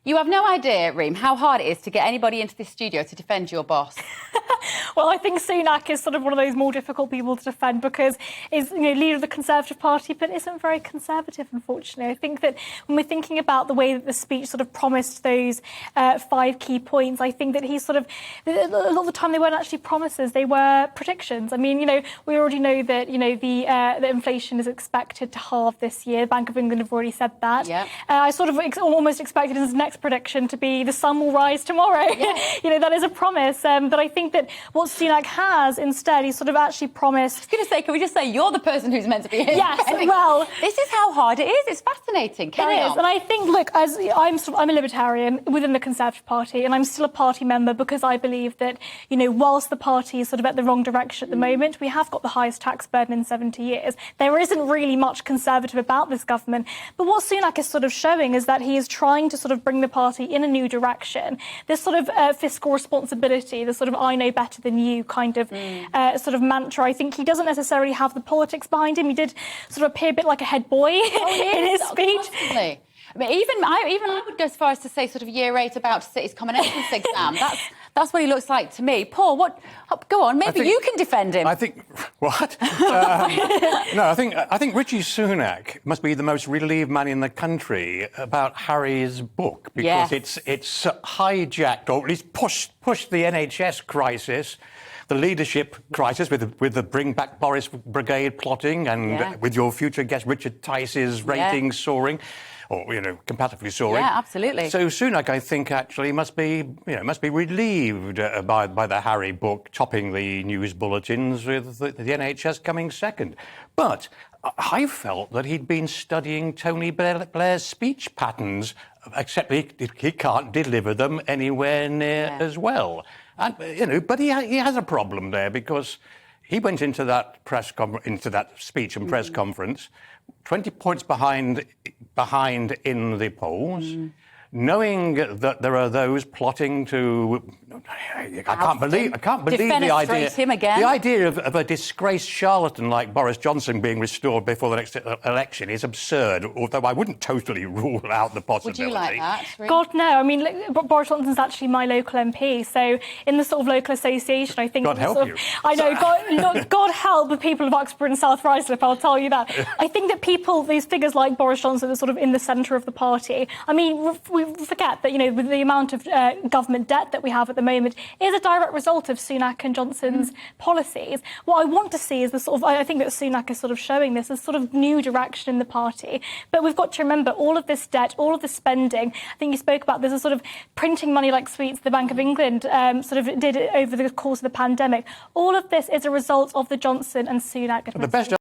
You have no idea, Reem, how hard it is to get anybody into this studio to defend your boss. Well, I think Sunak is sort of one of those more difficult people to defend because he's, leader of the Conservative Party, but isn't very Conservative, unfortunately. I think that when we're thinking about the way that the speech sort of promised those 5 key points, I think that he's sort of, a lot of the time they weren't actually promises, they were predictions. I mean, we already know that, the inflation is expected to halve this year. The Bank of England have already said that. Yep. I sort of almost expected his next prediction to be the sun will rise tomorrow. Yeah. That is a promise. But I think that what Sunak has instead, he's sort of actually promised... I was going to say, can we just say you're the person who's meant to be here? Yes, well... This is how hard it is. It's fascinating. Carry on. And I think, look, as I'm a libertarian within the Conservative Party, and I'm still a party member because I believe that, whilst the party is sort of at the wrong direction at the moment, we have got the highest tax burden in 70 years. There isn't really much Conservative about this government. But what Sunak is sort of showing is that he is trying to sort of bring the party in a new direction. This sort of fiscal responsibility, the sort of I know better than you kind of sort of mantra. I think he doesn't necessarily have the politics behind him. He did sort of appear a bit like a head boy in his speech. Constantly. I mean, even I would go as far as to say sort of year 8 about to sit his common entrance exam. That's what he looks like to me. Paul, go on, maybe you can defend him. I think, what? No, I think Rishi Sunak must be the most relieved man in the country about Harry's book, because it's hijacked, or at least pushed the NHS crisis, the leadership crisis with the Bring Back Boris Brigade plotting, and with your future guest Richard Tice's ratings soaring, or comparatively soaring. Yeah, absolutely. So Sunak, I think, actually must be relieved by the Harry book topping the news bulletins, with the NHS coming second. But I felt that he'd been studying Tony Blair's speech patterns, except he can't deliver them anywhere near as well. And but he has a problem there, because he went into that speech and press conference 20 points behind in the polls, knowing that there are those plotting to... I can't believe the idea of a disgraced charlatan like Boris Johnson being restored before the next election is absurd, although I wouldn't totally rule out the possibility. Would you like that? God, no. I mean, Boris Johnson's actually my local MP, so in the sort of local association, I think... God help you. I know, God help the people of Uxbridge and South Ruislip, I'll tell you that. I think that these figures like Boris Johnson are sort of in the centre of the party. I mean, we forget that, with the amount of government debt that we have at the moment is a direct result of Sunak and Johnson's policies. What I want to see is the sort of, I think that Sunak is sort of showing this as sort of new direction in the party. But we've got to remember all of this debt, all of this spending. I think you spoke about there's a sort of printing money like sweets the Bank of England sort of did over the course of the pandemic. All of this is a result of the Johnson and Sunak administration.